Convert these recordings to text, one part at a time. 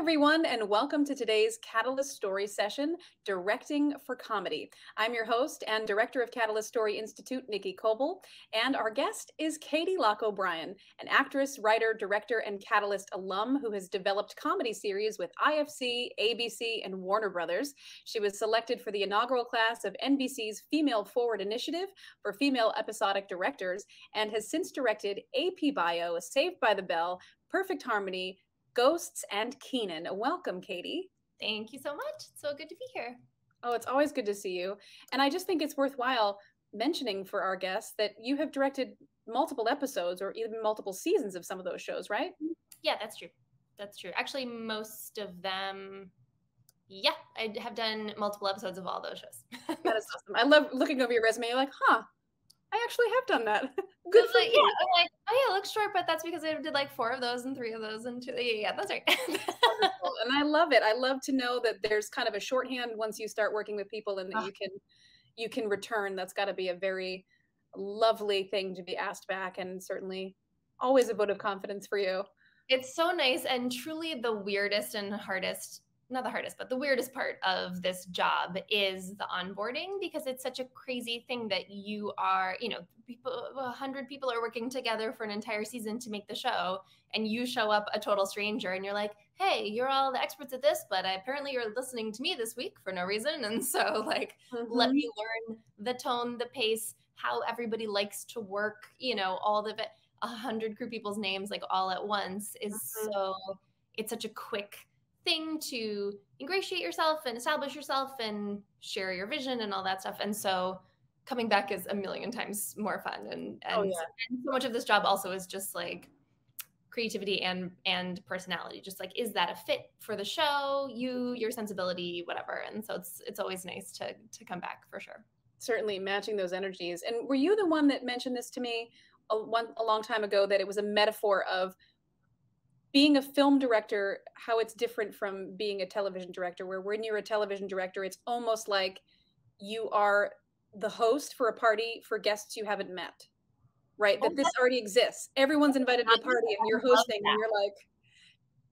everyone, and welcome to today's Catalyst Story session, Directing for Comedy. I'm your host and director of Catalyst Story Institute, Nikki Coble, and our guest is Katie Locke O'Brien, an actress, writer, director, and Catalyst alum who has developed comedy series with IFC, ABC, and Warner Brothers. She was selected for the inaugural class of NBC's Female Forward Initiative for female episodic directors, and has since directed AP Bio, Saved by the Bell, Perfect Harmony, Ghosts, and KENAN. Welcome, Katie. Thank you so much. It's so good to be here. Oh, it's always good to see you. And I just think it's worthwhile mentioning for our guests that you have directed multiple episodes or even multiple seasons of some of those shows, right? Yeah, that's true. That's true. Actually, most of them, yeah, I have done multiple episodes of all those shows. That is awesome. I love looking over your resume. You're like, huh, I actually have done that. Good for you. Yeah, I'm like, oh yeah, it looks short, but that's because I did like 4 of those and 3 of those and 2. Yeah, that's right. Wonderful. And I love it. I love to know that there's kind of a shorthand once you start working with people and that you can return. That's got to be a very lovely thing to be asked back, and certainly always a vote of confidence for you. It's so nice, and truly the weirdest and hardest, not the hardest, but the weirdest part of this job is the onboarding, because it's such a crazy thing that you are, you know, 100 people are working together for an entire season to make the show, and you show up a total stranger and you're like, hey, you're all the experts at this, but apparently you're listening to me this week for no reason. And so like, let me learn the tone, the pace, how everybody likes to work, you know, all the 100 crew people's names, like all at once is so, it's such a quick thing to ingratiate yourself and establish yourself and share your vision and all that stuff. And so coming back is a million times more fun. And so much of this job also is just like creativity and personality. Just like, is that a fit for the show? Your sensibility, whatever. And so it's always nice to come back for sure. Certainly matching those energies. And were you the one that mentioned this to me a long time ago, that it was a metaphor of being a film director, how it's different from being a television director, where when you're a television director, it's almost like you are the host for a party for guests you haven't met, right? That this already exists. Everyone's invited to a party and you're hosting and you're like,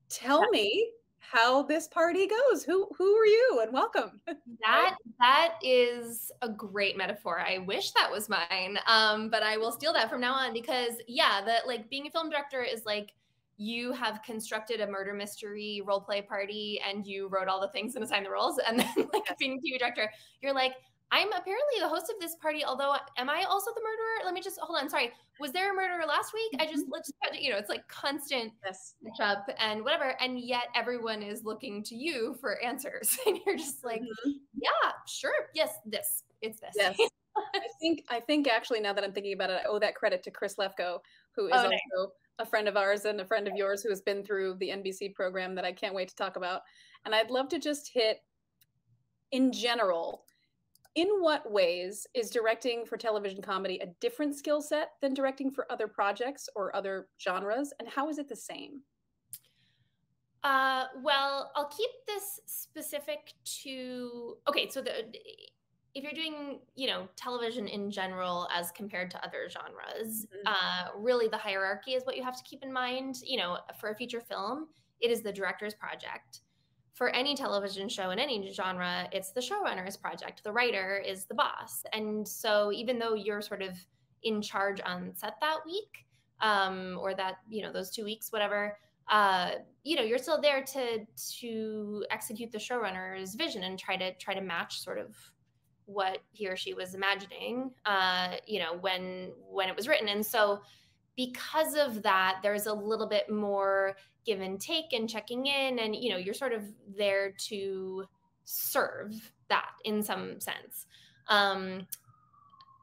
tell me how this party goes. Who are you? And welcome. That is a great metaphor. I wish that was mine. But I will steal that from now on, because yeah, like being a film director is like, you have constructed a murder mystery role play party and you wrote all the things and assigned the roles. And then like being a TV director, you're like, I'm apparently the host of this party, although am I also the murderer? Let me just, hold on. Sorry. Was there a murderer last week? Let's you know, it's like constant catch up and whatever. And yet everyone is looking to you for answers. And you're just like, yeah, sure. Yes, it's this. Yes. I think actually, now that I'm thinking about it, I owe that credit to Chris Lefko, who is also a friend of ours and a friend of yours who has been through the NBC program that I can't wait to talk about. And I'd love to just hit, in general, in what ways is directing for television comedy a different skill set than directing for other projects or other genres? And how is it the same? Well, I'll keep this specific to, okay, so if you're doing, you know, television in general as compared to other genres, really the hierarchy is what you have to keep in mind. You know, for a feature film, it is the director's project. For any television show in any genre, it's the showrunner's project. The writer is the boss. And so even though you're sort of in charge on set that week, or that, you know, those 2 weeks, whatever, you know, you're still there to execute the showrunner's vision and try to match sort of what he or she was imagining, you know, when it was written. And so because of that, there's a little bit more give and take and checking in, and, you know, you're sort of there to serve that in some sense.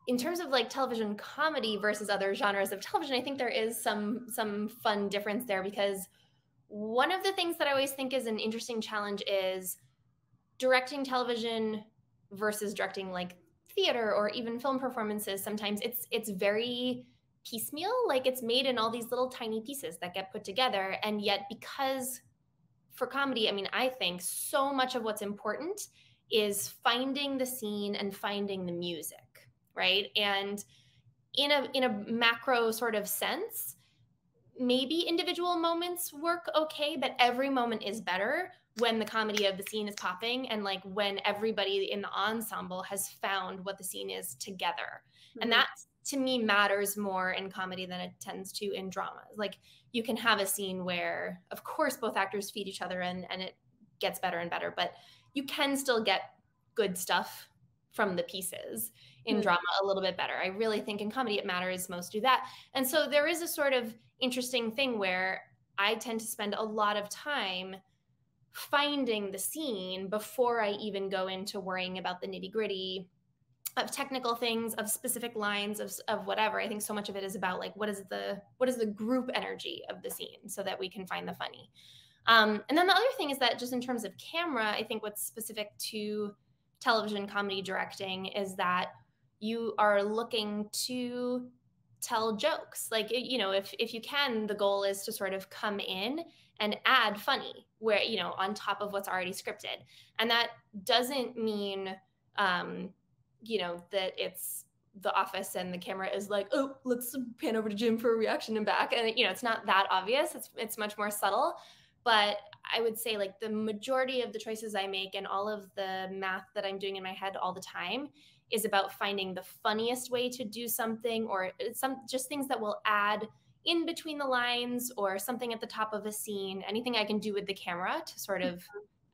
In terms of like television comedy versus other genres of television, I think there is some fun difference there, because one of the things that I always think is an interesting challenge is directing television versus directing like theater or even film performances. Sometimes it's very piecemeal, like it's made in all these little tiny pieces that get put together. And yet, because for comedy, I mean, I think so much of what's important is finding the scene and finding the music, right? And in a macro sort of sense, maybe individual moments work okay, but every moment is better when the comedy of the scene is popping and like when everybody in the ensemble has found what the scene is together. And that to me matters more in comedy than it tends to in drama. Like you can have a scene where of course both actors feed each other and it gets better and better, but you can still get good stuff from the pieces. In drama a little bit better. I really think in comedy it matters most to do that. And so there is a sort of interesting thing where I tend to spend a lot of time finding the scene before I even go into worrying about the nitty-gritty of technical things, of specific lines, of whatever. I think so much of it is about like what is the group energy of the scene so that we can find the funny. And then the other thing is that just in terms of camera, I think what's specific to television comedy directing is that you are looking to tell jokes. Like, you know, if you can, the goal is to sort of come in and add funny where, you know, on top of what's already scripted. And that doesn't mean, you know, that it's The Office and the camera is like, oh, let's pan over to Jim for a reaction and back. And, you know, it's not that obvious. It's much more subtle. But I would say like the majority of the choices I make and all of the math that I'm doing in my head all the time is about finding the funniest way to do something or some just things that will add in between the lines or something at the top of a scene, anything I can do with the camera to sort of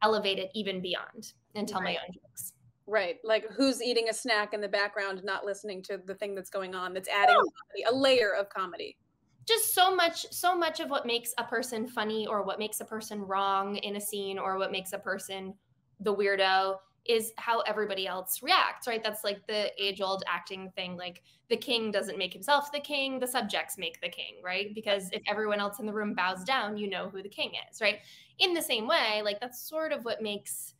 elevate it even beyond and tell my own jokes. Right. Like who's eating a snack in the background, not listening to the thing that's going on, that's adding comedy, a layer of comedy. Just so much of what makes a person funny or what makes a person wrong in a scene or what makes a person the weirdo is how everybody else reacts, right? That's like the age-old acting thing. Like the king doesn't make himself the king, the subjects make the king, right? Because if everyone else in the room bows down, you know who the king is, right? In the same way, like that's sort of what makes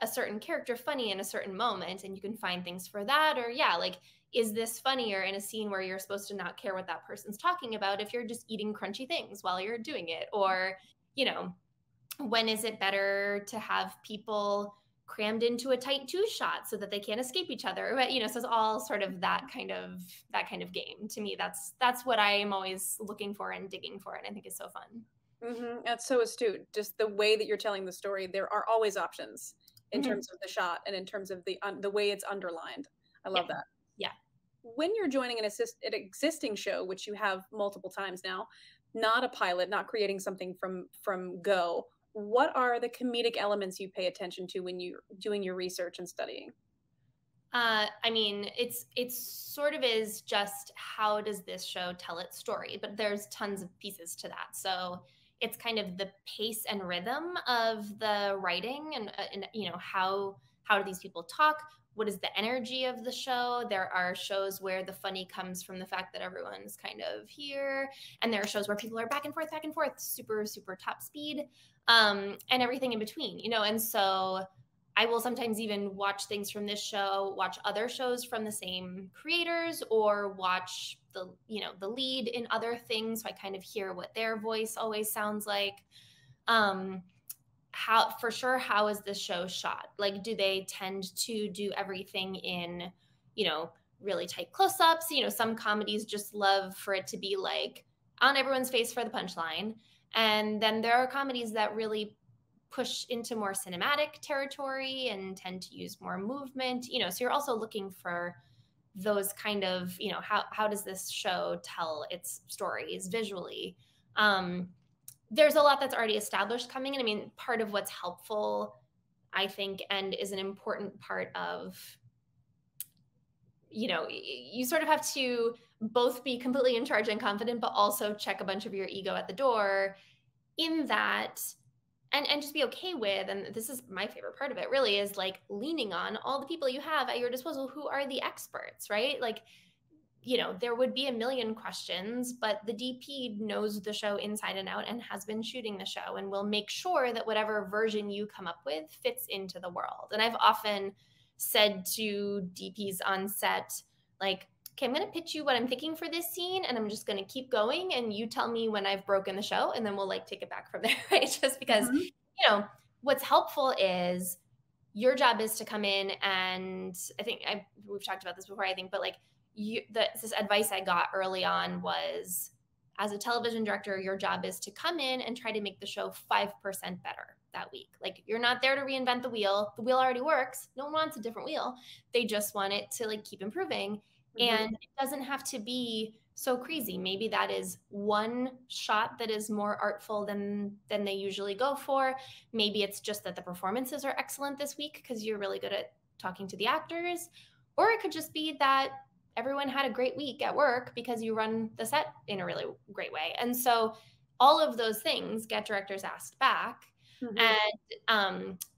a certain character funny in a certain moment. And you can find things for that. Or yeah, like, is this funnier in a scene where you're supposed to not care what that person's talking about if you're just eating crunchy things while you're doing it? Or, you know, when is it better to have people crammed into a tight two shot so that they can't escape each other? But, you know, so it's all sort of that kind of game. To me, that's what I am always looking for and digging for, and I think is so fun. That's so astute. Just the way that you're telling the story, there are always options in terms of the shot and in terms of the way it's underlined. I love that. Yeah. When you're joining an existing show, which you have multiple times now, not a pilot, not creating something from go, what are the comedic elements you pay attention to when you're doing your research and studying? I mean, it's sort of is just how does this show tell its story, but there's tons of pieces to that. So it's kind of the pace and rhythm of the writing and you know, how do these people talk? What is the energy of the show? There are shows where the funny comes from the fact that everyone's kind of here. And there are shows where people are back and forth, super, super top speed, and everything in between, you know? And so I will sometimes even watch things from this show, watch other shows from the same creators, or watch the lead in other things. So I kind of hear what their voice always sounds like. How is this show shot? Like, do they tend to do everything in, you know, really tight close-ups? You know, some comedies just love for it to be like on everyone's face for the punchline. And then there are comedies that really push into more cinematic territory and tend to use more movement, you know, so you're also looking for those kind of, you know, how does this show tell its stories visually? There's a lot that's already established coming in. I mean, part of what's helpful, I think, and is an important part of, you know, you sort of have to both be completely in charge and confident, but also check a bunch of your ego at the door in that, and just be okay with, and this is my favorite part of it really, is like leaning on all the people you have at your disposal who are the experts, right? Like, you know, there would be a million questions, but the DP knows the show inside and out and has been shooting the show and will make sure that whatever version you come up with fits into the world. And I've often said to DPs on set, like, okay, I'm going to pitch you what I'm thinking for this scene, and I'm just going to keep going, and you tell me when I've broken the show, and then we'll like take it back from there, right? Just because, you know, what's helpful is your job is to come in, and I think we've talked about this before, I think, but like, this advice I got early on was as a television director, your job is to come in and try to make the show 5% better that week. Like, you're not there to reinvent the wheel. The wheel already works. No one wants a different wheel. They just want it to like keep improving. And it doesn't have to be so crazy. Maybe that is one shot that is more artful than they usually go for. Maybe it's just that the performances are excellent this week because you're really good at talking to the actors. Or it could just be that everyone had a great week at work because you run the set in a really great way. And so all of those things get directors asked back.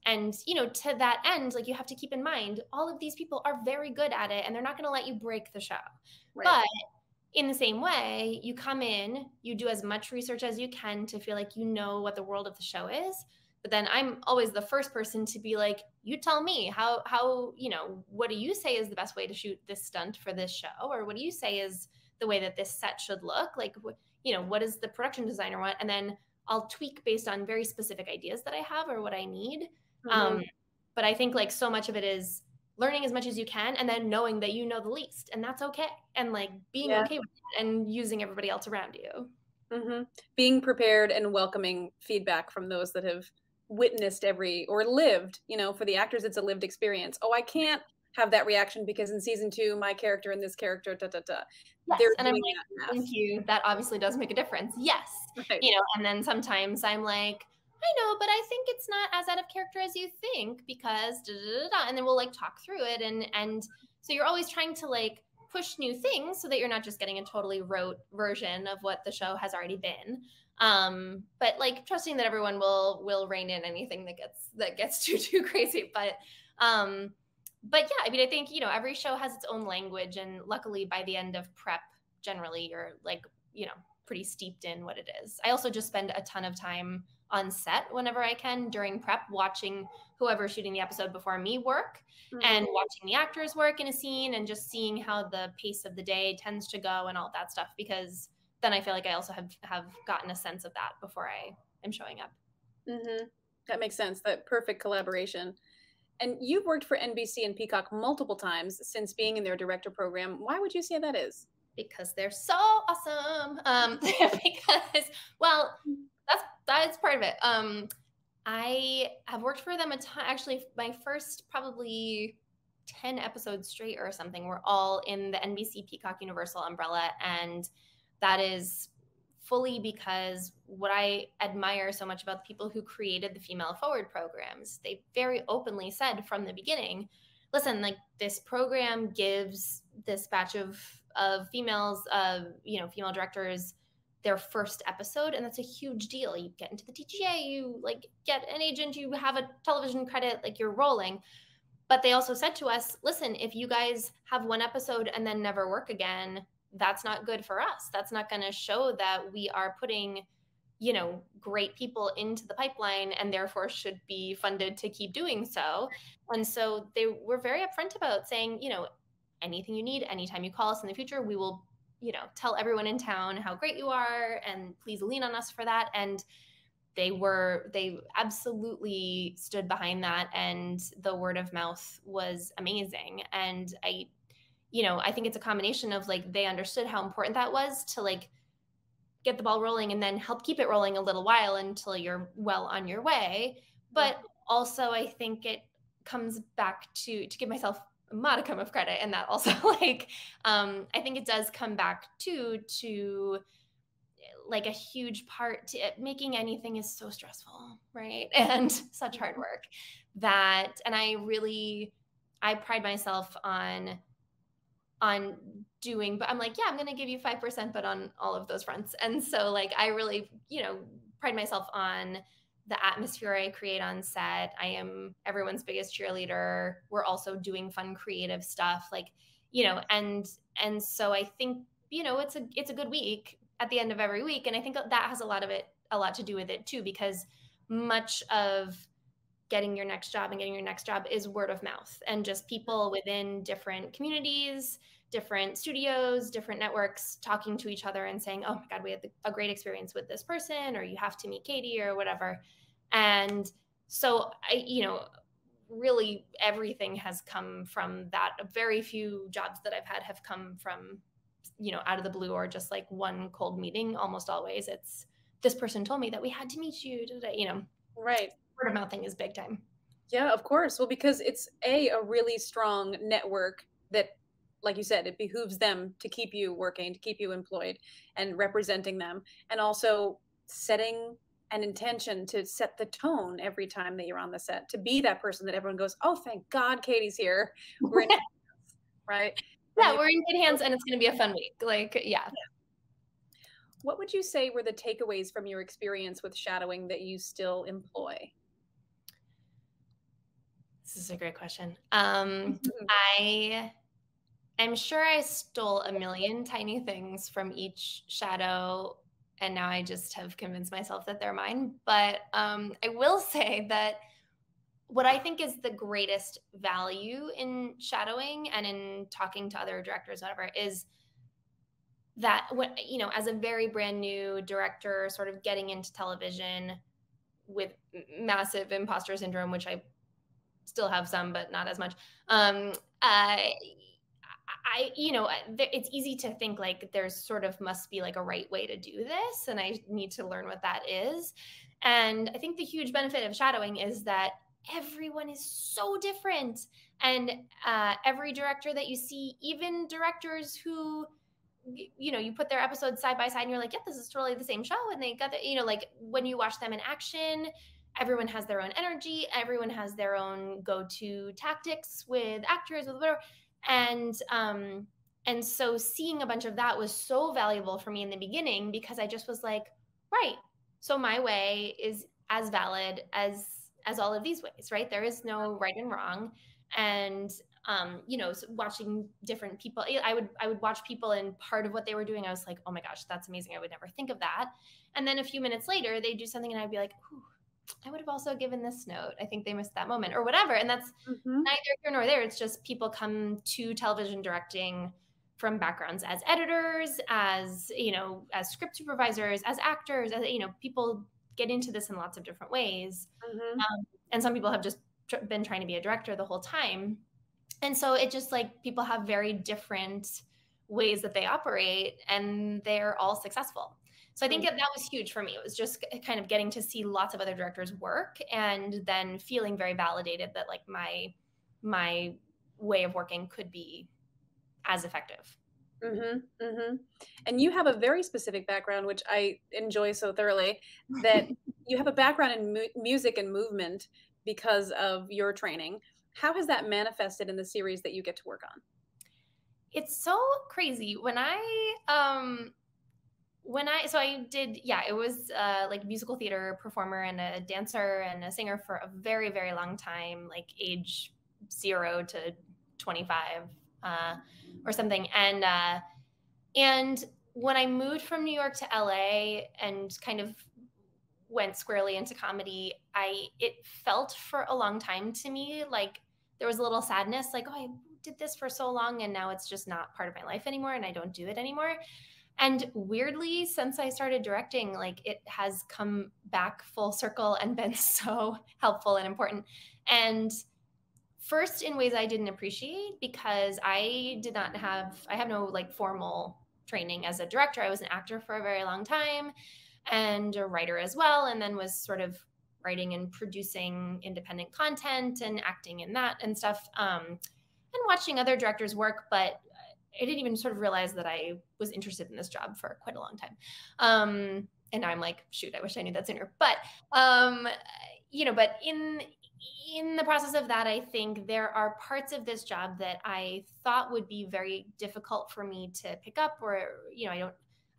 And you know, to that end, like, you have to keep in mind, all of these people are very good at it and they're not going to let you break the show. Right. But in the same way, you come in, you do as much research as you can to feel like you know what the world of the show is. But then I'm always the first person to be like, you tell me how, you know, what do you say is the best way to shoot this stunt for this show? Or what do you say is the way that this set should look? Like, you know, what does the production designer want? And then I'll tweak based on very specific ideas that I have or what I need. But I think like so much of it is learning as much as you can and then knowing that you know the least, and that's okay. And like being okay with it and using everybody else around you. Being prepared and welcoming feedback from those that have witnessed or lived, you know, for the actors, it's a lived experience. Oh, I can't have that reaction because in season 2, my character and this character, Yes, and I'm like, thank you. That obviously does make a difference. Yes. Right. You know, and then sometimes I'm like, I know, but I think it's not as out of character as you think because and then we'll like talk through it. And so you're always trying to like push new things so that you're not just getting a totally rote version of what the show has already been. But like trusting that everyone will rein in anything that gets too crazy. But yeah, I mean, I think, you know, every show has its own language, and luckily by the end of prep, generally you're like, you know, pretty steeped in what it is. I also just spend a ton of time on set whenever I can during prep, watching whoever's shooting the episode before me work and watching the actors work in a scene and just seeing how the pace of the day tends to go and all that stuff, because then I feel like I also have gotten a sense of that before I am showing up. That makes sense. That perfect collaboration. And you've worked for NBC and Peacock multiple times since being in their director program. Why would you say that is? Because they're so awesome. Because, well, that's part of it. I have worked for them a ton. Actually, my first probably 10 episodes straight or something were all in the NBC Peacock Universal umbrella. And that is fully because what I admire so much about the people who created the Female Forward programs, they very openly said from the beginning, listen, like, this program gives this batch of females, you know, female directors, their first episode, and that's a huge deal. You get into the TGA, you like get an agent, you have a television credit, like you're rolling. But they also said to us, listen, if you guys have one episode and then never work again, that's not good for us. That's not going to show that we are putting, you know, great people into the pipeline and therefore should be funded to keep doing so. And so they were very upfront about saying, you know, anything you need, anytime you call us in the future, we will, you know, tell everyone in town how great you are and please lean on us for that. And they absolutely stood behind that. And the word of mouth was amazing. And I think it's a combination of like, they understood how important that was to like get the ball rolling and then help keep it rolling a little while until you're well on your way. But also I think it comes back to give myself a modicum of credit. And that also like, I think it does come back to like a huge part to it. Making anything is so stressful, right? And such hard work and I pride myself on doing, but I'm like, yeah, I'm going to give you 5%, but on all of those fronts. And so like, I really, you know, pride myself on the atmosphere I create on set. I am everyone's biggest cheerleader. We're also doing fun, creative stuff, like, you know, and so I think, you know, it's a good week at the end of every week. And I think that has a lot to do with it too, because much of getting your next job is word of mouth and just people within different communities, different studios, different networks talking to each other and saying, oh my God, we had a great experience with this person, or you have to meet Katie or whatever. And so really everything has come from that. Very few jobs that I've had have come from out of the blue or just like one cold meeting. Almost always it's this person told me that we had to meet you today, Right. Word of mouth thing is big time. Yeah, of course. Well, because it's a really strong network that, like you said, it behooves them to keep you working, to keep you employed and representing them, and also setting an intention to set the tone every time that you're on the set, to be that person that everyone goes, oh, thank God Katie's here. We're in, right? Yeah, we're in good hands and it's going to be a fun week. Like, yeah. What would you say were the takeaways from your experience with shadowing that you still employ? This is a great question. I am sure I stole a million tiny things from each shadow, and now I just have convinced myself that they're mine. But I will say that what I think is the greatest value in shadowing and in talking to other directors, whatever, is that when, as a very brand new director, sort of getting into television with massive imposter syndrome, which I still have some, but not as much. It's easy to think like there's sort of must be like a right way to do this, and I need to learn what that is. And I think the huge benefit of shadowing is that everyone is so different, and every director that you see, even directors who you put their episodes side by side and you're like, yeah, this is totally the same show, and they got the, like when you watch them in action, everyone has their own energy, everyone has their own go-to tactics with actors, with whatever. And so seeing a bunch of that was so valuable for me in the beginning, because I just was like, right, so my way is as valid as all of these ways, right? There is no right and wrong. And watching different people, I would watch people, and part of what they were doing, I was like, oh my gosh, that's amazing, I would never think of that. And then a few minutes later they do something and I'd be like, ooh, I would have also given this note, I think they missed that moment, or whatever. And that's neither here nor there. It's just people come to television directing from backgrounds as editors, as as script supervisors, as actors, as people get into this in lots of different ways. And some people have just been trying to be a director the whole time. And so it just like people have very different ways that they operate, and they're all successful. So I think that was huge for me. It was just kind of getting to see lots of other directors work, and then feeling very validated that like my way of working could be as effective. And you have a very specific background, which I enjoy so thoroughly, that you have a background in music and movement because of your training. How has that manifested in the series that you get to work on? It's so crazy. When I did, it was like musical theater performer and a dancer and a singer for a very, very long time, like age 0 to 25 or something. And when I moved from New York to LA and kind of went squarely into comedy, it felt for a long time to me like there was a little sadness, like, oh, I did this for so long and now it's just not part of my life anymore and I don't do it anymore. And weirdly, since I started directing, like it has come back full circle and been so helpful and important. And first in ways I didn't appreciate, because I have no like formal training as a director. I was an actor for a very long time and a writer as well, and then was sort of writing and producing independent content and acting in that and stuff, and watching other directors work. But I didn't even sort of realize that I was interested in this job for quite a long time. And now I'm like, shoot, I wish I knew that sooner. But, but in the process of that, I think there are parts of this job that I thought would be very difficult for me to pick up, or,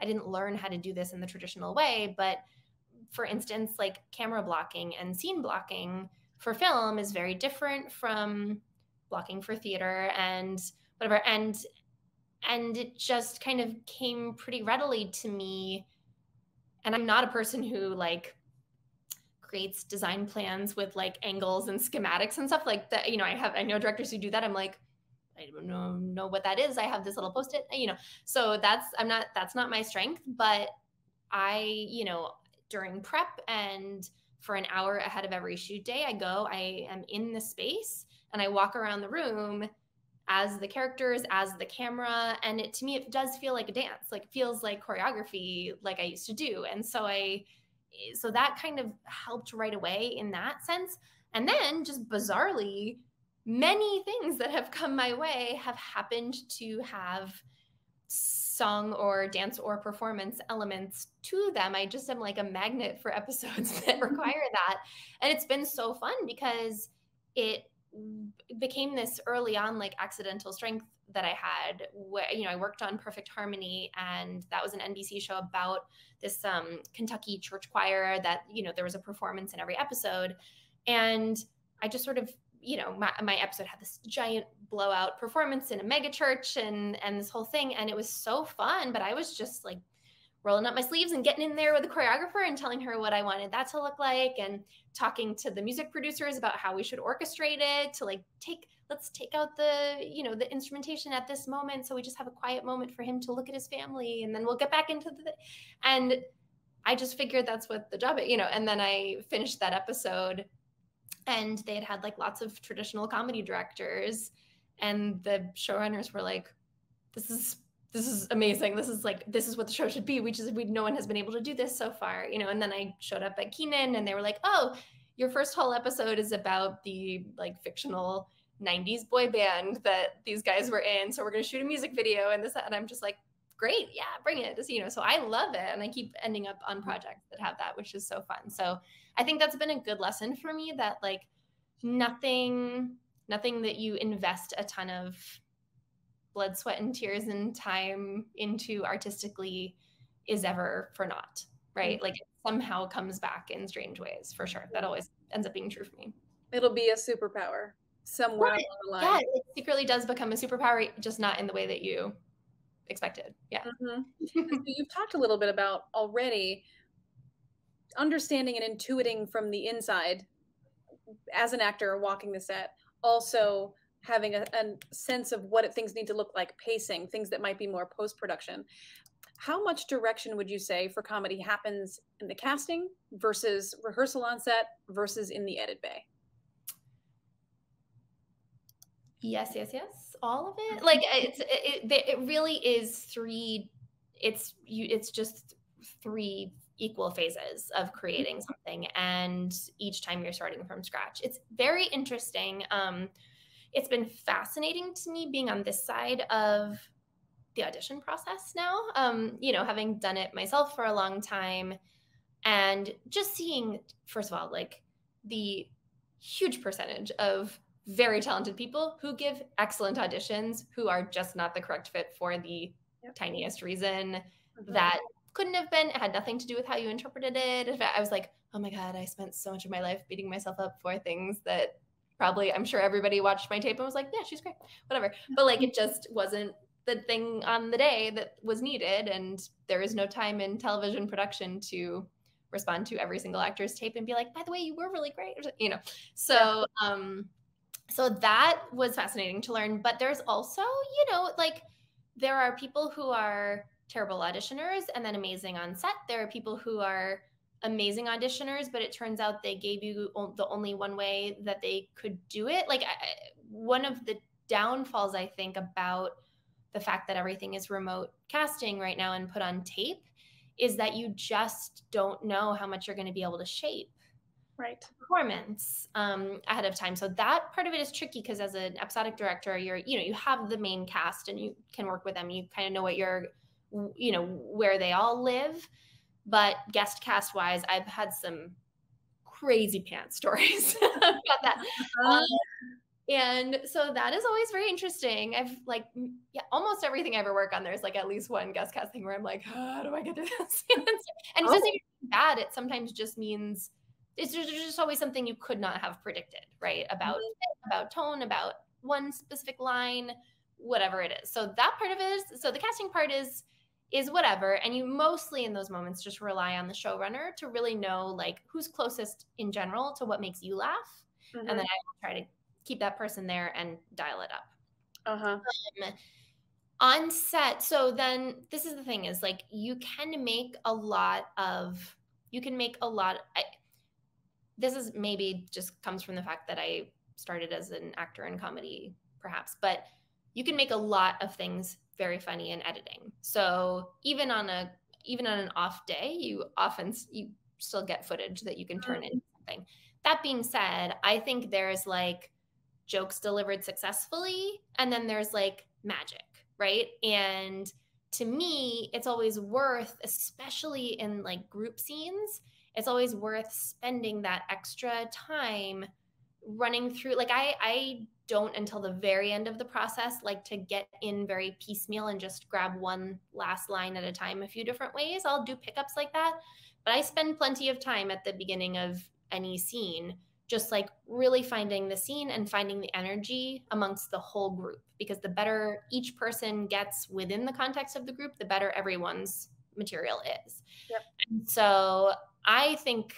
I didn't learn how to do this in the traditional way. But for instance, like camera blocking and scene blocking for film is very different from blocking for theater and whatever. And it just kind of came pretty readily to me. And I'm not a person who like creates design plans with like angles and schematics and stuff like that. I know directors who do that. I'm like, I don't know what that is. I have this little Post-it, so that's not my strength. But I, during prep and for an hour ahead of every shoot day, I am in the space and I walk around the room as the characters, as the camera. And to me, it does feel like a dance, like it feels like choreography, like I used to do. And so that kind of helped right away in that sense. And then just bizarrely, many things that have come my way have happened to have song or dance or performance elements to them. I just am like a magnet for episodes that require that. And it's been so fun because it became this early on like accidental strength that I had where, I worked on Perfect Harmony, and that was an NBC show about this Kentucky church choir that, there was a performance in every episode. And I just sort of, my episode had this giant blowout performance in a mega church and this whole thing. And it was so fun, but I was just like rolling up my sleeves and getting in there with the choreographer and telling her what I wanted that to look like, and talking to the music producers about how we should orchestrate it to like let's take out the, the instrumentation at this moment. So we just have a quiet moment for him to look at his family, and then we'll get back into and I just figured that's what the job is, and then I finished that episode, and they had like lots of traditional comedy directors, and the showrunners were like, this is amazing. This is what the show should be. No one has been able to do this so far, and then I showed up at KENAN, and they were like, oh, your first whole episode is about the like fictional 90s boy band that these guys were in. So we're going to shoot a music video and this, and I'm just like, great. Yeah, bring it. So I love it. And I keep ending up on projects that have that, which is so fun. So I think that's been a good lesson for me, that like nothing that you invest a ton of blood, sweat, and tears and time into artistically is ever for naught, right? Like it somehow comes back in strange ways, for sure. That always ends up being true for me. It'll be a superpower somewhere along the line. Yeah, it secretly does become a superpower, just not in the way that you expected. Yeah. So you've talked a little bit about already understanding and intuiting from the inside as an actor walking the set, also having a sense of what things need to look like, pacing, things that might be more post-production. How much direction would you say for comedy happens in the casting versus rehearsal on set versus in the edit bay? Yes. All of it. Like it really is it's just three equal phases of creating something. And each time you're starting from scratch, it's very interesting. It's been fascinating to me being on this side of the audition process now, having done it myself for a long time, and just seeing, first of all, like the huge percentage of very talented people who give excellent auditions who are just not the correct fit for the tiniest reason that couldn't have been. It had nothing to do with how you interpreted it. In fact, I was like, oh my God, I spent so much of my life beating myself up for things that probably, I'm sure everybody watched my tape and was like, yeah, she's great, whatever. But like, it just wasn't the thing on the day that was needed. And there is no time in television production to respond to every single actor's tape and be like, by the way, you were really great, So, so that was fascinating to learn. But there's also, like there are people who are terrible auditioners and then amazing on set. There are people who are amazing auditioners, but it turns out they gave you the only one way that they could do it. Like one of the downfalls, I think, about the fact that everything is remote casting right now and put on tape is that you just don't know how much you're going to be able to shape performance ahead of time. So that part of it is tricky because as an episodic director, you have the main cast and you can work with them. You kind of know where they all live. But guest cast wise, I've had some crazy pants stories about that. And so that is always very interesting. I've almost everything I ever work on, there's like at least one guest cast thing where I'm like, how do I get to this? And it doesn't even mean bad. It sometimes just means there's just always something you could not have predicted, right? About tone, about one specific line, whatever it is. So that part of it is, so the casting part is whatever. And you mostly in those moments just rely on the showrunner to really know like who's closest in general to what makes you laugh. And then I will try to keep that person there and dial it up. On set. So then this is the thing is like, you can make a lot, this is maybe just comes from the fact that I started as an actor in comedy perhaps, but you can make a lot of things very funny in editing. So even on an off day, you still get footage that you can turn into something. That being said, I think there's like jokes delivered successfully, and then there's like magic, right? And to me, it's always worth, especially in like group scenes, it's always worth spending that extra time running through. Like I don't, until the very end of the process, like to get in very piecemeal and just grab one last line at a time a few different ways. I'll do pickups like that, but I spend plenty of time at the beginning of any scene just like really finding the scene and finding the energy amongst the whole group, because the better each person gets within the context of the group, the better everyone's material is. Yep. And so I think,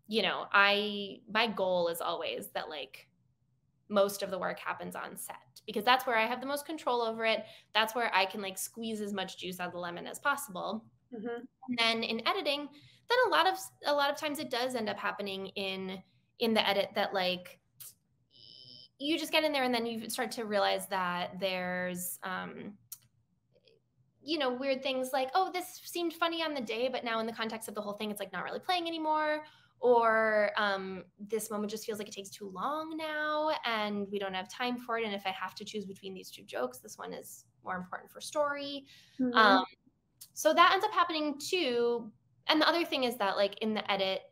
you know, my goal is always that like most of the work happens on set, because that's where I have the most control over it. That's where I can like squeeze as much juice out of the lemon as possible. Mm-hmm. And then in editing, then a lot of times it does end up happening in the edit that like you just get in there and then you start to realize that there's you know, weird things like, oh, this seemed funny on the day, but now in the context of the whole thing, it's like not really playing anymore. Or this moment just feels like it takes too long now and we don't have time for it. And if I have to choose between these two jokes, this one is more important for story. Mm-hmm. So that ends up happening too. And the other thing is that like in the edit,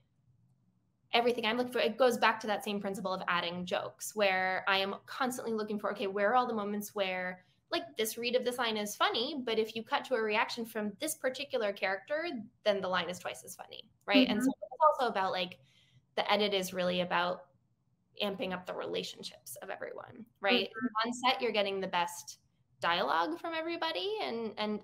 everything I'm looking for, it goes back to that same principle of adding jokes, where I am constantly looking for, okay, where are all the moments where like this read of this line is funny, but if you cut to a reaction from this particular character, then the line is twice as funny, right? Mm-hmm. And so it's also about like, the edit is really about amping up the relationships of everyone, right? Mm-hmm. On set, you're getting the best dialogue from everybody and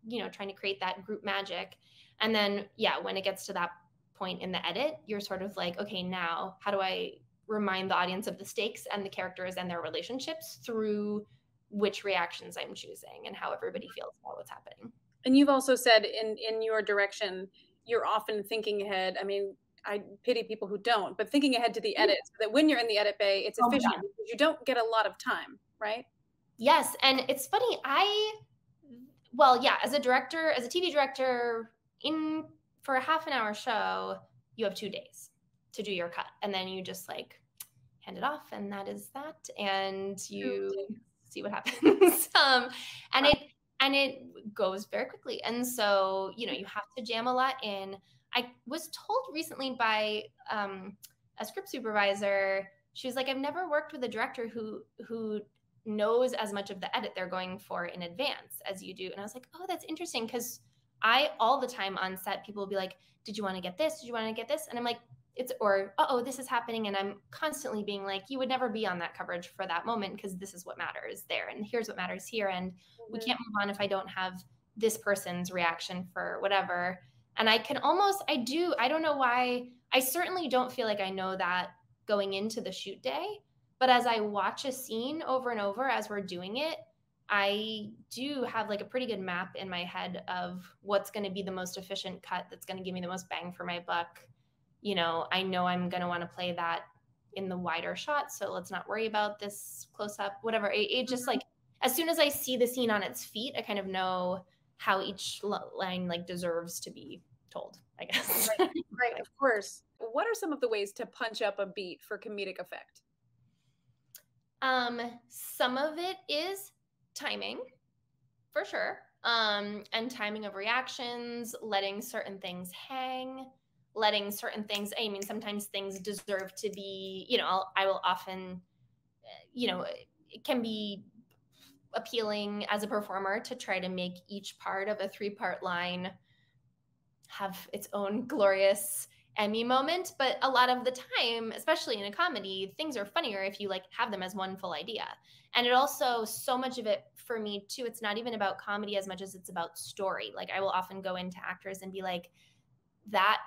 you know, trying to create that group magic. And then, yeah, when it gets to that point in the edit, you're sort of like, okay, now how do I remind the audience of the stakes and the characters and their relationships through which reactions I'm choosing and how everybody feels about what's happening. And you've also said in your direction, you're often thinking ahead. I mean, I pity people who don't, but thinking ahead to the edit so that when you're in the edit bay, it's efficient because you don't get a lot of time, right? Yes. And it's funny. As a director, as a TV director, for a half an hour show, you have 2 days to do your cut. And then you just like hand it off, and that is that. And you see what happens. And it goes very quickly. And so, you know, you have to jam a lot in. I was told recently by a script supervisor, she was like, I've never worked with a director who knows as much of the edit they're going for in advance as you do. And I was like, oh, that's interesting, because all the time on set, people will be like, did you want to get this? Did you want to get this? And I'm like, this is happening. And I'm constantly being like, you would never be on that coverage for that moment, because this is what matters there. And here's what matters here. And we can't move on if I don't have this person's reaction for whatever. And I don't know why. I certainly don't feel like I know that going into the shoot day, but as I watch a scene over and over as we're doing it, I do have like a pretty good map in my head of what's going to be the most efficient cut that's going to give me the most bang for my buck. You know I'm going to want to play that in the wider shot, so let's not worry about this close up, whatever. It just like, as soon as I see the scene on its feet, I kind of know how each line like deserves to be told, I guess. Right, of course. What are some of the ways to punch up a beat for comedic effect? Some of it is timing, for sure. And timing of reactions, letting certain things hang, letting certain things, I mean, sometimes things deserve to be, you know, I will often, you know, it can be appealing as a performer to try to make each part of a 3-part line have its own glorious Emmy moment. But a lot of the time, especially in a comedy, things are funnier if you like have them as one full idea. And it also, so much of it for me too, it's not even about comedy as much as it's about story. Like I will often go into actors and be like, that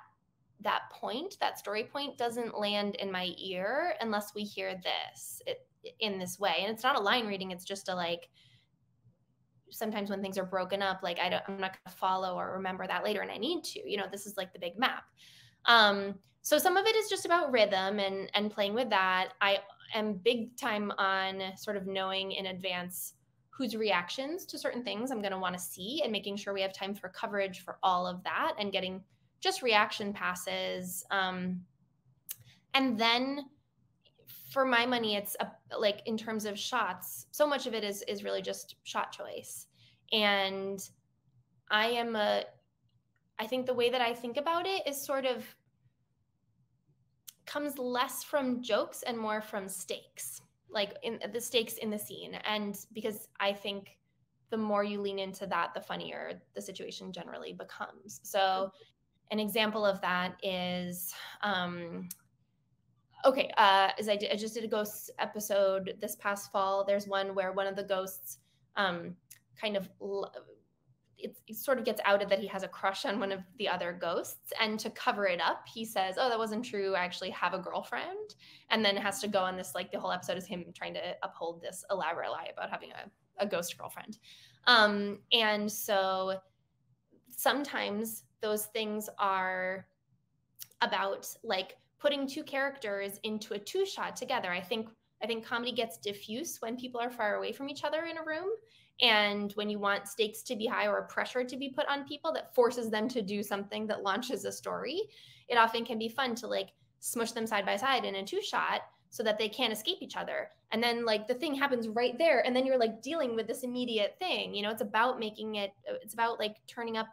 story point doesn't land in my ear unless we hear this in this way. And it's not a line reading. It's just a like, sometimes when things are broken up, like I'm not going to follow or remember that later. And I need to, you know, this is like the big map. So some of it is just about rhythm and playing with that. I am big time on sort of knowing in advance whose reactions to certain things I'm going to want to see, and making sure we have time for coverage for all of that and getting just reaction passes. And then for my money, it's like in terms of shots, so much of it is really just shot choice. And I think the way that I think about it is sort of comes less from jokes and more from stakes, like in the stakes in the scene. And because I think the more you lean into that, the funnier the situation generally becomes. So an example of that is, I just did a ghosts episode this past fall. There's one where one of the ghosts it sort of gets outed that he has a crush on one of the other ghosts. And to cover it up, he says, oh, that wasn't true. I actually have a girlfriend. And then has to go on this, like the whole episode is him trying to uphold this elaborate lie about having a ghost girlfriend. And so sometimes those things are about like putting two characters into a two shot together. I think comedy gets diffuse when people are far away from each other in a room. And when you want stakes to be high or pressure to be put on people that forces them to do something that launches a story, it often can be fun to like smush them side by side in a two shot so that they can't escape each other. And then like the thing happens right there. And then you're like dealing with this immediate thing. You know, it's about like turning up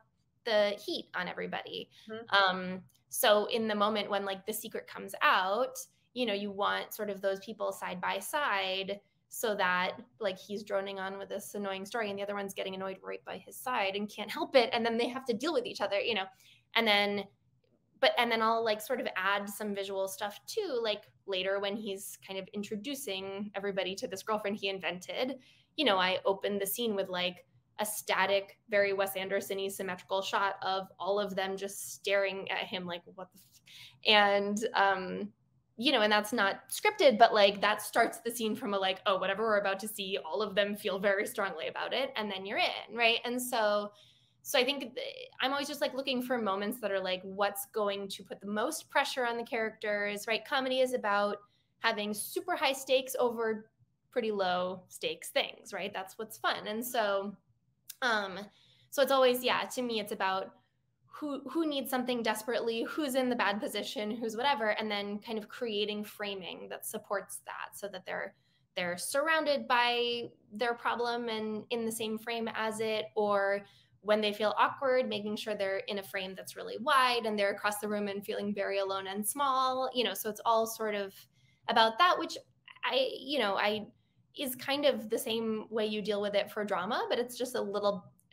the heat on everybody. Mm-hmm. So in the moment when like the secret comes out, you know, you want sort of those people side by side so that like he's droning on with this annoying story and the other one's getting annoyed right by his side and can't help it. And then they have to deal with each other, you know, and then I'll like sort of add some visual stuff too, like later when he's kind of introducing everybody to this girlfriend he invented, you know, I opened the scene with like a static, very Wes Anderson-y symmetrical shot of all of them just staring at him like, what the and, you know, and that's not scripted, but like that starts the scene from a like, oh, whatever we're about to see, all of them feel very strongly about it. And then you're in, right? And so I think I'm always just like looking for moments that are like, what's going to put the most pressure on the characters, right? Comedy is about having super high stakes over pretty low stakes things, right? That's what's fun. And so it's always, yeah, to me, it's about who needs something desperately, who's in the bad position, who's whatever, and then kind of creating framing that supports that so that they're surrounded by their problem and in the same frame as it, or when they feel awkward, making sure they're in a frame that's really wide and they're across the room and feeling very alone and small, you know, so it's all sort of about that, which is kind of the same way you deal with it for drama, but it's just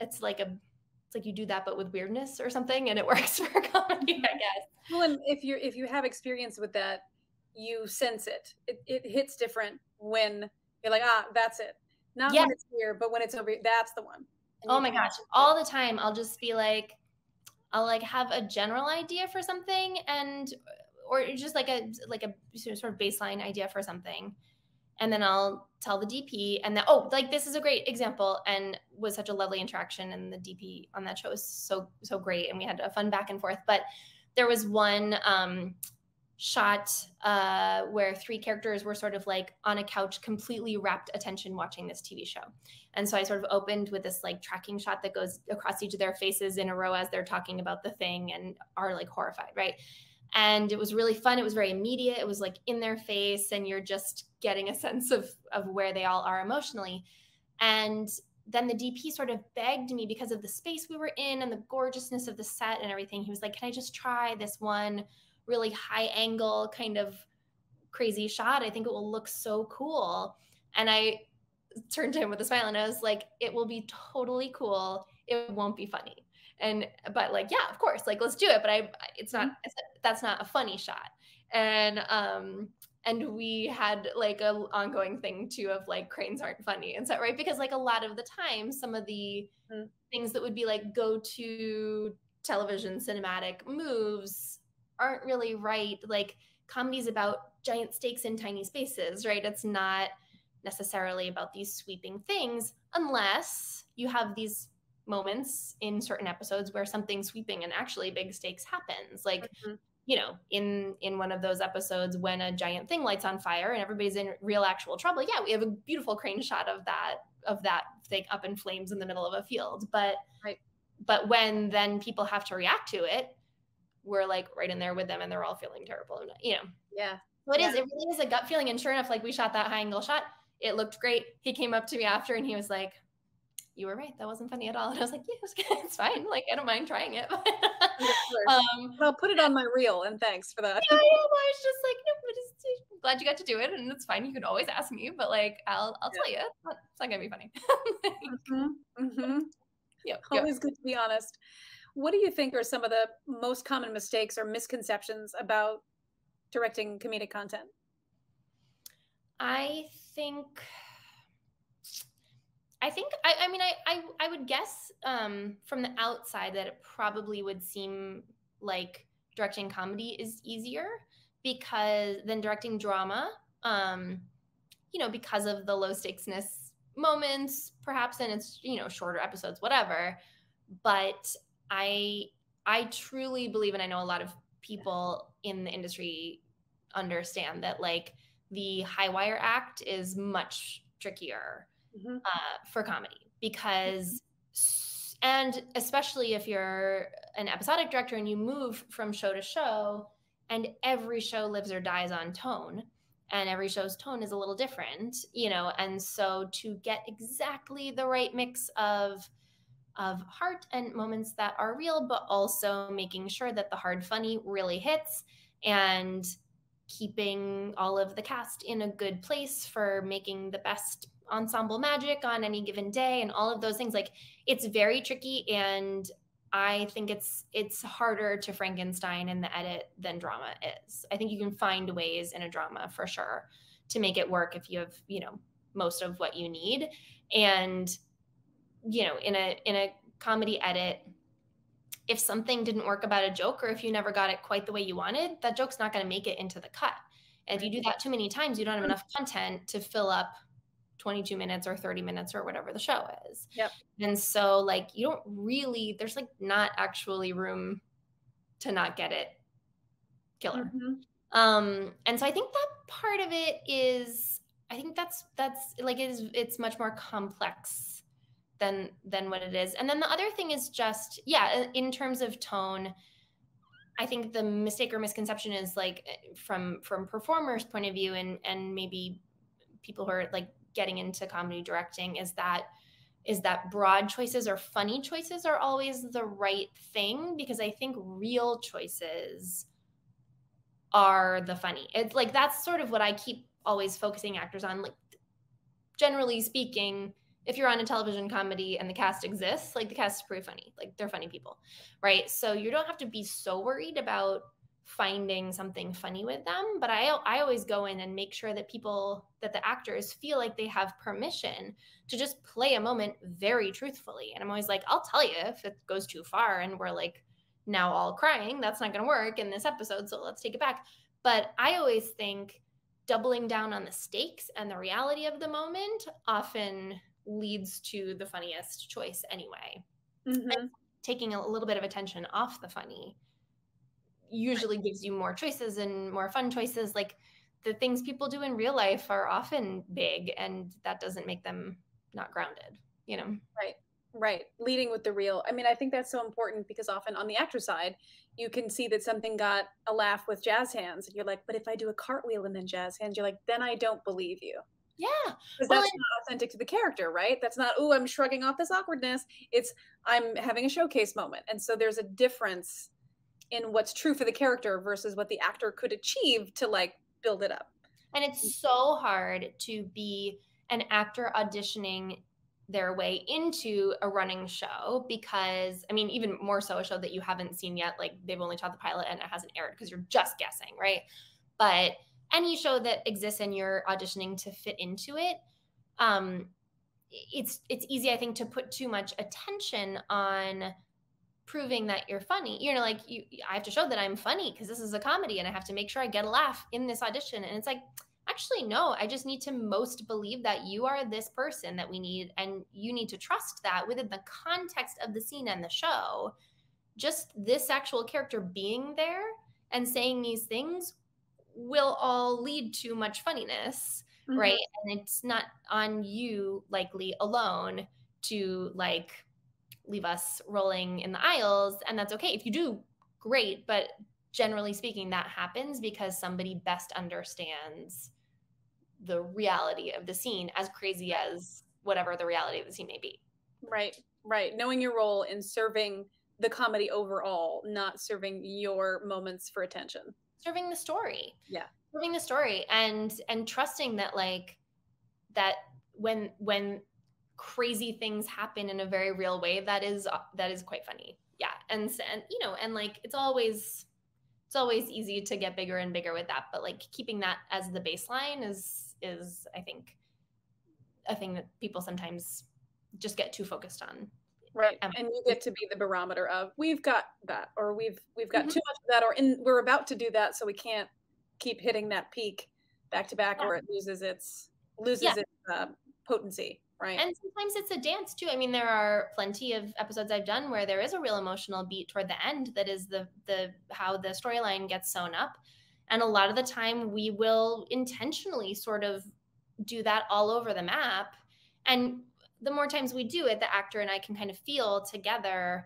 it's like you do that, but with weirdness or something, and it works for comedy, I guess. Well, and if you have experience with that, you sense it. It hits different when you're like, that's it. Not when it's here, but when it's over here, that's the one. And oh my gosh, all the time I'll just be like, I'll like have a general idea for something or just like a sort of baseline idea for something. And then I'll tell the DP and then, like this is a great example and was such a lovely interaction. And the DP on that show was so great. And we had a fun back and forth, but there was one shot where three characters were sort of like on a couch, completely rapt attention watching this TV show. And so I sort of opened with this like tracking shot that goes across each of their faces in a row as they're talking about the thing and are like horrified, right? And it was really fun. It was very immediate. It was like in their face and you're just getting a sense of where they all are emotionally. And then the DP sort of begged me because of the space we were in and the gorgeousness of the set and everything. He was like, can I just try this one really high angle kind of crazy shot? I think it will look so cool. And I turned to him with a smile and I was like, it will be totally cool. It won't be funny. But like, yeah, of course, like, let's do it. But that's not a funny shot. And we had like a ongoing thing too of like cranes aren't funny. And so, right. Because like a lot of the time, some of the things that would be like go to television cinematic moves aren't really right. Like comedy's about giant stakes in tiny spaces, right? It's not necessarily about these sweeping things unless you have these moments in certain episodes where something sweeping and actually big stakes happens. Like, you know, in one of those episodes when a giant thing lights on fire and everybody's in real actual trouble. Yeah, we have a beautiful crane shot of that of that thing up in flames in the middle of a field. But right. But when then people have to react to it, we're like right in there with them and they're all feeling terrible, you know. Yeah. So it really is a gut feeling. And sure enough, like we shot that high angle shot, it looked great. He came up to me after and he was like, "You were right, that wasn't funny at all." And I was like, "Yeah, it's fine. Like, I don't mind trying it." I'll put it on my reel, and thanks for that. Yeah, I was just like, "No, but I'm glad you got to do it, and it's fine. You can always ask me, but like, I'll tell you, it's not gonna be funny." Yep. Always good to be honest. What do you think are some of the most common mistakes or misconceptions about directing comedic content? I would guess from the outside that it probably would seem like directing comedy is easier than directing drama, you know, because of the low stakesness moments, perhaps, and it's, you know, shorter episodes, whatever. But I truly believe, and I know a lot of people in the industry understand that, like, the high wire act is much trickier for comedy because, and especially if you're an episodic director and you move from show to show, and every show lives or dies on tone, and every show's tone is a little different, you know, and so to get exactly the right mix of heart and moments that are real, but also making sure that the hard funny really hits, and keeping all of the cast in a good place for making the best ensemble magic on any given day, and all of those things. Like, it's very tricky, and I think it's harder to Frankenstein in the edit than drama is. I think you can find ways in a drama for sure to make it work if you have, you know, most of what you need. And, you know, in a comedy edit, if something didn't work about a joke, or if you never got it quite the way you wanted, that joke's not going to make it into the cut. And if you do that too many times, you don't have enough content to fill up 22 minutes or 30 minutes or whatever the show is. Yep. And so, like, you don't really, there's like not actually room to not get it killer. And so I think that part of it is, I think that's like, it's much more complex than what it is. And then the other thing is just, yeah, in terms of tone, I think the mistake or misconception is, like, from performers' point of view, and maybe people who are like getting into comedy directing, is that broad choices or funny choices are always the right thing, because I think real choices are the funny. It's like, that's sort of what I keep always focusing actors on. Like, generally speaking, if you're on a television comedy and the cast exists, like, the cast is pretty funny. Like, they're funny people, right? So you don't have to be so worried about finding something funny with them. But I always go in and make sure that the actors feel like they have permission to just play a moment very truthfully. And I'm always like, I'll tell you if it goes too far and we're like now all crying, that's not going to work in this episode, so let's take it back. But I always think doubling down on the stakes and the reality of the moment often leads to the funniest choice anyway. And taking a little bit of attention off the funny usually gives you more choices and more fun choices. Like, the things people do in real life are often big, and that doesn't make them not grounded, you know? Right. Leading with the real. I mean, I think that's so important, because often on the actor side, you can see that something got a laugh with jazz hands, and you're like, but if I do a cartwheel and then jazz hands, you're like, then I don't believe you. Yeah. Because that's not authentic to the character, right? That's not, oh, I'm shrugging off this awkwardness. It's, I'm having a showcase moment. And so there's a difference in what's true for the character versus what the actor could achieve to, like, build it up. And it's so hard to be an actor auditioning their way into a running show, because, I mean, even more so a show that you haven't seen yet, like, they've only shot the pilot and it hasn't aired because you're just guessing, right? But any show that exists and you're auditioning to fit into it, it's easy, I think, to put too much attention on proving that you're funny. You know, like, I have to show that I'm funny because this is a comedy and I have to make sure I get a laugh in this audition. And it's like, actually, no, I just need to most believe that you are this person that we need, and you need to trust that within the context of the scene and the show, just this actual character being there and saying these things will all lead to much funniness, right? And it's not on you likely alone to like leave us rolling in the aisles, and that's okay. If you do, great, but generally speaking, that happens because somebody best understands the reality of the scene, as crazy as whatever the reality of the scene may be. Right, right. Knowing your role in serving the comedy overall, not serving your moments for attention. Serving the story. Yeah. Serving the story and trusting that like that when crazy things happen in a very real way, that is quite funny. Yeah. And you know, and like it's always easy to get bigger and bigger with that, but like keeping that as the baseline is I think a thing that people sometimes just get too focused on. Right. And you get to be the barometer of we've got that, or we've got too much of that, or we're about to do that, so we can't keep hitting that peak back to back, or it loses its potency. Right. And sometimes it's a dance too. I mean, there are plenty of episodes I've done where there is a real emotional beat toward the end that is the how the storyline gets sewn up. And a lot of the time we will intentionally sort of do that all over the map. And the more times we do it, the actor and I can kind of feel together,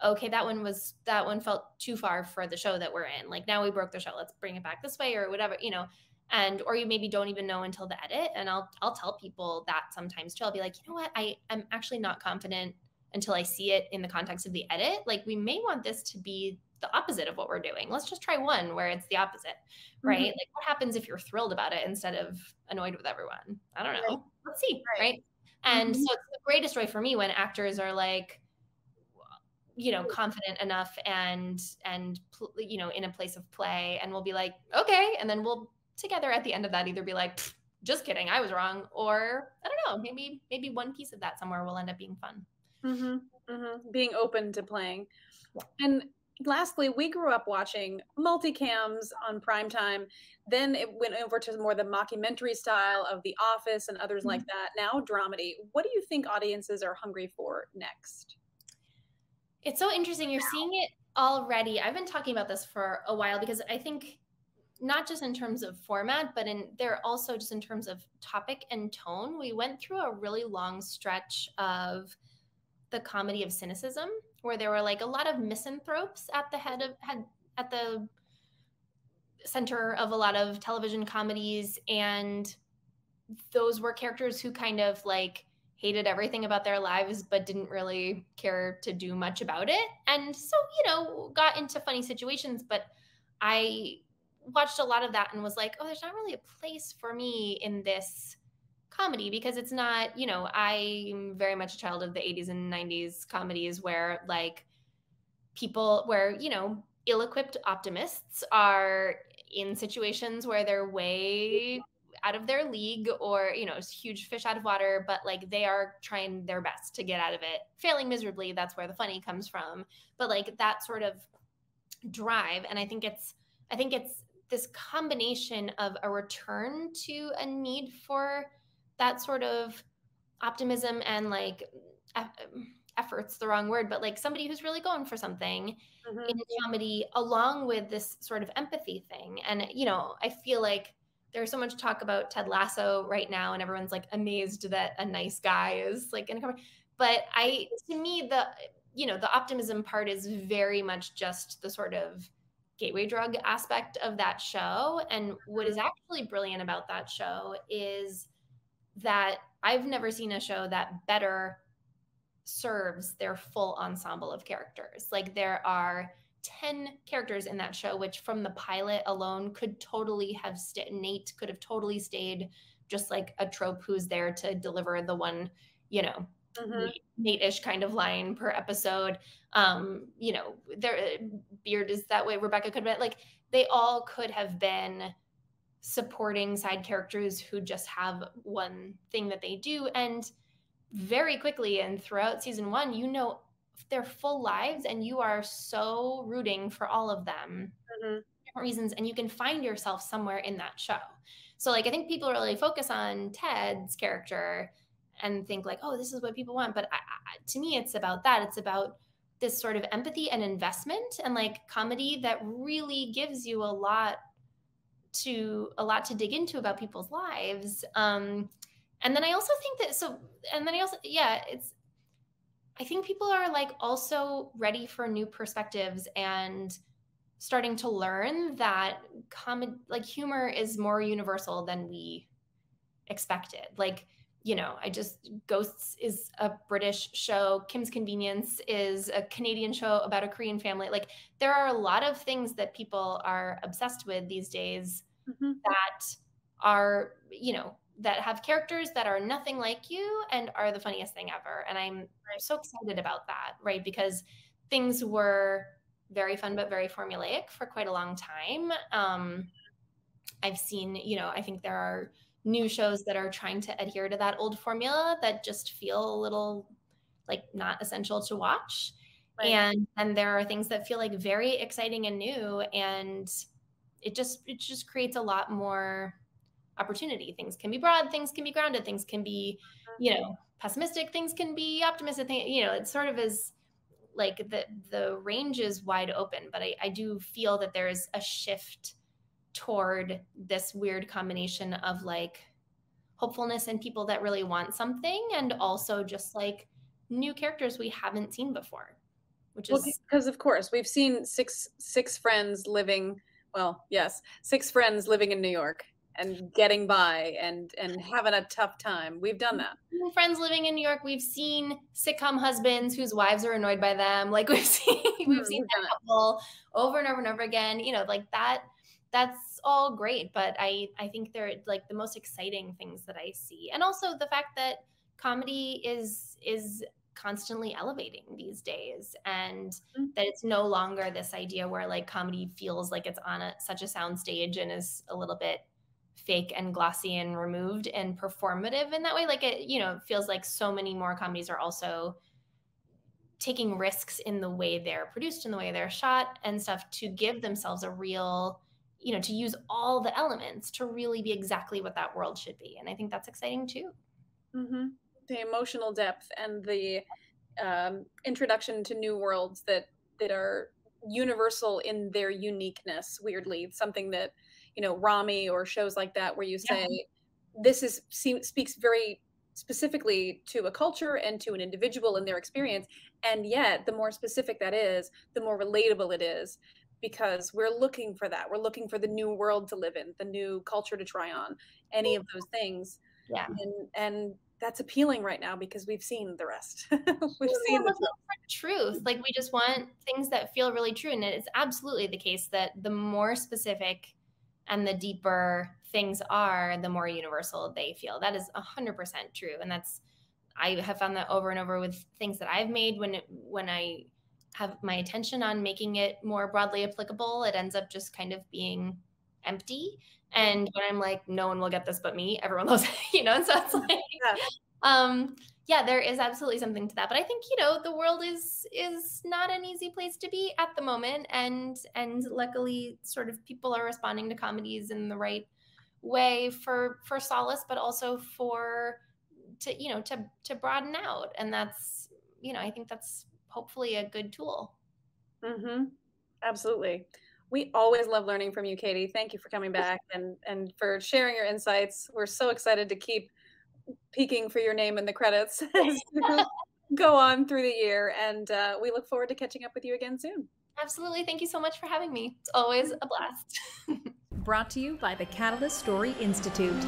okay, that one felt too far for the show that we're in. Like now we broke the show, let's bring it back this way or whatever, you know. And or you maybe don't even know until the edit. And I'll tell people that sometimes too. I'll be like, you know what, I'm actually not confident until I see it in the context of the edit. Like we may want this to be the opposite of what we're doing. Let's just try one where it's the opposite, right? Like what happens if you're thrilled about it instead of annoyed with everyone? I don't know. Right. Let's see, right? And so it's the greatest joy for me when actors are like, you know, confident enough and you know, in a place of play, and we'll be like, okay, and then we'll together at the end of that either be like, just kidding, I was wrong, or I don't know, maybe one piece of that somewhere will end up being fun. Being open to playing. And lastly, we grew up watching multicams on primetime. Then it went over to more the mockumentary style of The Office and others like that. Now dramedy. What do you think audiences are hungry for next? It's so interesting. You're seeing it already. I've been talking about this for a while because I think not just in terms of format, but they're also just in terms of topic and tone. We went through a really long stretch of the comedy of cynicism, where there were like a lot of misanthropes at the center of a lot of television comedies, and those were characters who kind of like hated everything about their lives but didn't really care to do much about it, and so, you know, got into funny situations. But I watched a lot of that and was like, oh, there's not really a place for me in this comedy, because it's not, you know, I'm very much a child of the 80s and 90s comedies where like people, where, you know, ill-equipped optimists are in situations where they're way out of their league, or, you know, huge fish out of water, but like they are trying their best to get out of it, failing miserably. That's where the funny comes from. But like that sort of drive, and I think it's this combination of a return to a need for that sort of optimism and like effort's the wrong word, but like somebody who's really going for something in comedy, along with this sort of empathy thing. And, you know, I feel like there's so much talk about Ted Lasso right now, and everyone's like amazed that a nice guy is like in a comedy. But to me, the optimism part is very much just the sort of gateway drug aspect of that show. And what is actually brilliant about that show is that I've never seen a show that better serves their full ensemble of characters. Like there are 10 characters in that show, which from the pilot alone could totally have Nate could have totally stayed just like a trope who's there to deliver the one, you know, Nate-ish kind of line per episode. You know, Beard is that way. Rebecca could have been like, they all could have been supporting side characters who just have one thing that they do. And very quickly and throughout season 1, you know, their full lives, and you are so rooting for all of them for different reasons, and you can find yourself somewhere in that show. So like, I think people really focus on Ted's character and think like, oh, this is what people want. But to me, it's about that. It's about this sort of empathy and investment, and like comedy that really gives you a lot a lot to dig into about people's lives. And then I also think that, I think people are like also ready for new perspectives and starting to learn that humor is more universal than we expected. Like, Ghosts is a British show. Kim's Convenience is a Canadian show about a Korean family. Like, there are a lot of things that people are obsessed with these days that are, that have characters that are nothing like you and are the funniest thing ever. And I'm so excited about that, right? Because things were very fun, but very formulaic for quite a long time. I've seen, I think there are new shows that are trying to adhere to that old formula that just feel a little like not essential to watch. Right. And there are things that feel like very exciting and new. And it just creates a lot more opportunity. Things can be broad, things can be grounded, things can be, pessimistic, things can be optimistic. It sort of is like the range is wide open, but I do feel that there's a shift toward this weird combination of like hopefulness and people that really want something, and also just like new characters we haven't seen before, which is because of course we've seen six friends living, six friends living in New York and getting by and having a tough time. We've done that. Friends living in New York. We've seen sitcom husbands whose wives are annoyed by them. Like we've seen that couple over and over and over again. Like that. That's all great, but I think they're like the most exciting things that I see. And also the fact that comedy is constantly elevating these days, and that it's no longer this idea where like comedy feels like it's on such a sound stage and is a little bit fake and glossy and removed and performative in that way. Like it feels like so many more comedies are also taking risks in the way they're produced and the way they're shot and stuff to give themselves a real, to use all the elements to really be exactly what that world should be. And I think that's exciting too. Mm-hmm. The emotional depth and the introduction to new worlds that are universal in their uniqueness, weirdly, something that, Rami or shows like that, where you say, this speaks very specifically to a culture and to an individual and their experience. And yet the more specific that is, the more relatable it is, because we're looking for that. We're looking for the new world to live in, the new culture to try on, any of those things. Yeah. And that's appealing right now because we've seen the rest. We've seen the truth. Like we just want things that feel really true. And it's absolutely the case that the more specific and the deeper things are, the more universal they feel. That is 100% true. And I have found that over and over with things that I've made. When I have my attention on making it more broadly applicable, it ends up just kind of being empty. And when I'm like, no one will get this but me, everyone loves it, and so it's like, there is absolutely something to that. But I think, the world is not an easy place to be at the moment. And luckily sort of people are responding to comedies in the right way for solace, but also to broaden out. And that's, I think that's hopefully a good tool. Mm-hmm. Absolutely. We always love learning from you, Katie. Thank you for coming back and for sharing your insights. We're so excited to keep peeking for your name in the credits as you go on through the year. And we look forward to catching up with you again soon. Absolutely. Thank you so much for having me. It's always a blast. Brought to you by the Catalyst Story Institute.